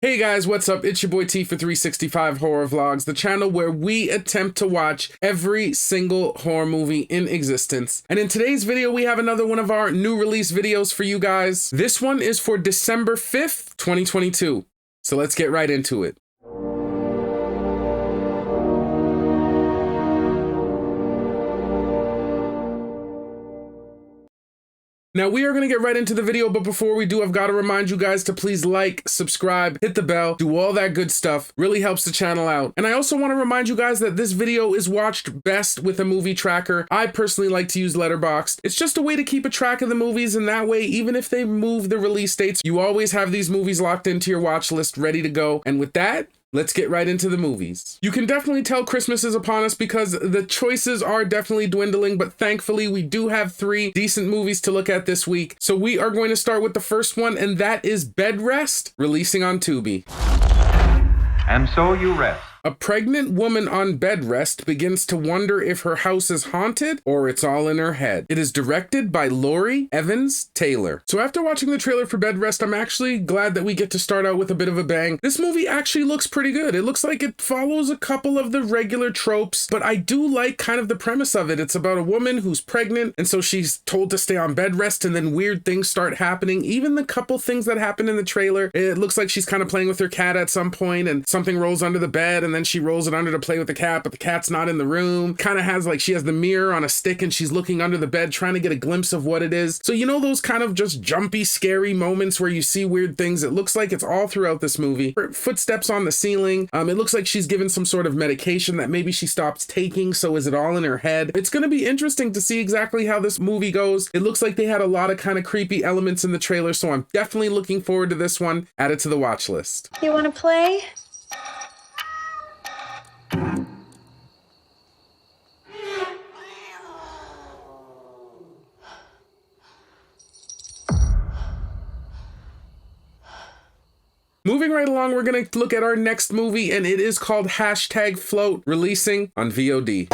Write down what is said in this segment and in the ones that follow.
Hey guys, what's up? It's your boy T for 365 Horror Vlogs, the channel where we attempt to watch every single horror movie in existence. And in today's video, we have another one of our new release videos for you guys. This one is for December 5th, 2022. So let's get right into it. Now we are going to get right into the video, but before we do, I've got to remind you guys to please like, subscribe, hit the bell, do all that good stuff. Really helps the channel out. And I also want to remind you guys that this video is watched best with a movie tracker. I personally like to use Letterboxd. It's just a way to keep a track of the movies, and that way, even if they move the release dates, you always have these movies locked into your watch list ready to go. And with that, let's get right into the movies. You can definitely tell Christmas is upon us because the choices are definitely dwindling, but thankfully we do have 3 decent movies to look at this week. So we are going to start with the first one, and that is Bedrest, releasing on Tubi. And so you rest. A pregnant woman on bed rest begins to wonder if her house is haunted or it's all in her head. It is directed by Laurie Evans Taylor. So after watching the trailer for Bed Rest, I'm actually glad that we get to start out with a bit of a bang. This movie actually looks pretty good. It looks like it follows a couple of the regular tropes, but I do like kind of the premise of it. It's about a woman who's pregnant, and so she's told to stay on bed rest, and then weird things start happening. Even the couple things that happen in the trailer, it looks like she's kind of playing with her cat at some point, and something rolls under the bed, and then she rolls it under to play with the cat, but the cat's not in the room. Kind of has like, she has the mirror on a stick and she's looking under the bed trying to get a glimpse of what it is. So you know those kind of just jumpy, scary moments where you see weird things? It looks like it's all throughout this movie. Her footsteps on the ceiling. It looks like she's given some sort of medication that maybe she stops taking. So is it all in her head? It's going to be interesting to see exactly how this movie goes. It looks like they had a lot of kind of creepy elements in the trailer, so I'm definitely looking forward to this one. Add it to the watch list. You want to play? Moving right along, we're going to look at our next movie, and it is called #Float, releasing on VOD.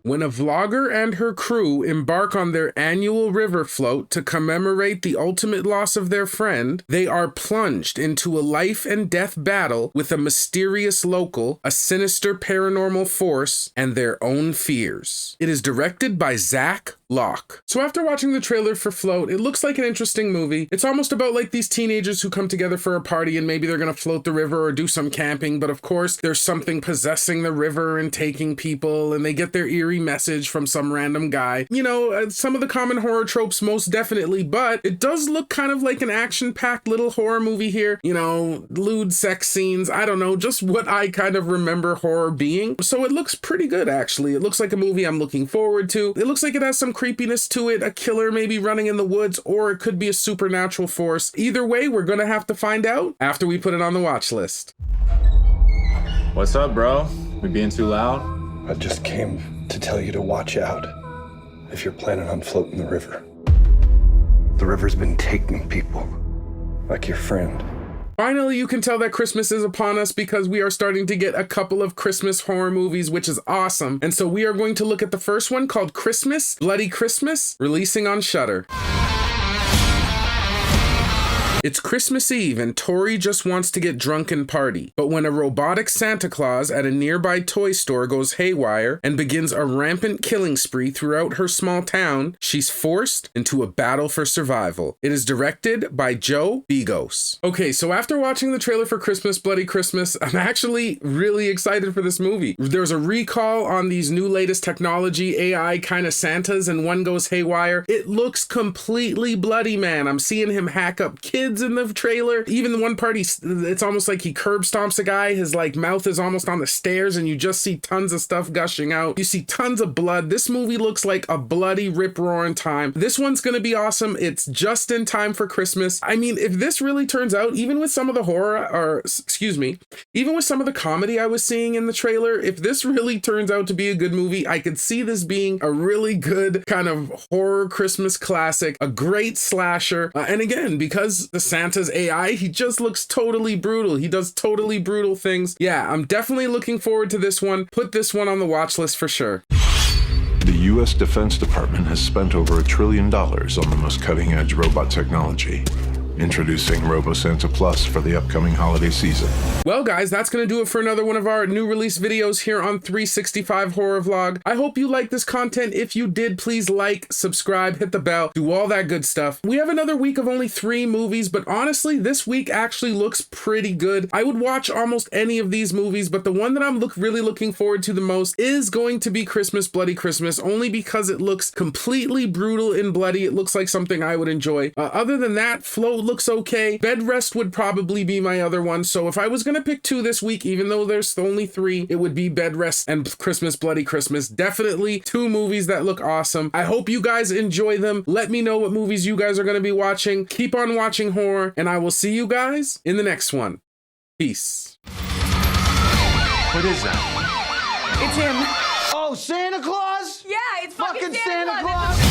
When a vlogger and her crew embark on their annual river float to commemorate the ultimate loss of their friend, they are plunged into a life and death battle with a mysterious local, a sinister paranormal force, and their own fears. It is directed by Zach Locke. So after watching the trailer for Float, it looks like an interesting movie. It's almost about like these teenagers who come together for a party and maybe they're gonna float the river or do some camping, but of course there's something possessing the river and taking people, and they get their eerie message from some random guy. You know, some of the common horror tropes most definitely, but it does look kind of like an action-packed little horror movie here. You know, lewd sex scenes, I don't know, just what I kind of remember horror being. So it looks pretty good actually. It looks like a movie I'm looking forward to. It looks like it has some creepiness to it, a killer maybe running in the woods, or it could be a supernatural force. Either way, we're gonna have to find out after we put it on the watch list. What's up, bro? We being too loud? I just came to tell you to watch out if you're planning on floating the river. The river's been taking people, like your friend. Finally, you can tell that Christmas is upon us because we are starting to get a couple of Christmas horror movies, which is awesome. And so we are going to look at the first one called Christmas, Bloody Christmas, releasing on SHUDDER. It's Christmas Eve and Tori just wants to get drunk and party. But when a robotic Santa Claus at a nearby toy store goes haywire and begins a rampant killing spree throughout her small town, she's forced into a battle for survival. It is directed by Joe Begos. Okay, so after watching the trailer for Christmas, Bloody Christmas, I'm actually really excited for this movie. There's a recall on these new latest technology, AI kind of Santas, and one goes haywire. It looks completely bloody, man. I'm seeing him hack up kids in the trailer. Even the one part, it's almost like he curb stomps a guy. His like mouth is almost on the stairs and you just see tons of stuff gushing out. You see tons of blood. This movie looks like a bloody rip-roaring time. This one's gonna be awesome. It's just in time for Christmas. I mean, if this really turns out, even with some of the horror, or excuse me, even with some of the comedy I was seeing in the trailer, if this really turns out to be a good movie, I could see this being a really good kind of horror Christmas classic, a great slasher. And again, because the Santa's AI, he just looks totally brutal. He does totally brutal things. Yeah, I'm definitely looking forward to this one. Put this one on the watch list for sure. The U.S. Defense Department has spent over $1 trillion on the most cutting-edge robot technology. Introducing RoboSanta Plus for the upcoming holiday season. Well guys, that's gonna do it for another one of our new release videos here on 365 Horror Vlog. I hope you liked this content. If you did, please like, subscribe, hit the bell, do all that good stuff. We have another week of only 3 movies, but honestly, this week actually looks pretty good. I would watch almost any of these movies, but the one that I'm really looking forward to the most is going to be Christmas Bloody Christmas, only because it looks completely brutal and bloody. It looks like something I would enjoy. Other than that, Float looks okay. Bedrest would probably be my other one. So if I was gonna pick 2 this week, even though there's only 3, it would be Bedrest and Christmas Bloody Christmas. Definitely 2 movies that look awesome. I hope you guys enjoy them. Let me know what movies you guys are gonna be watching. Keep on watching horror, and I will see you guys in the next one. Peace. What is that? It's him. Oh, Santa Claus? Yeah, it's fucking Santa Claus?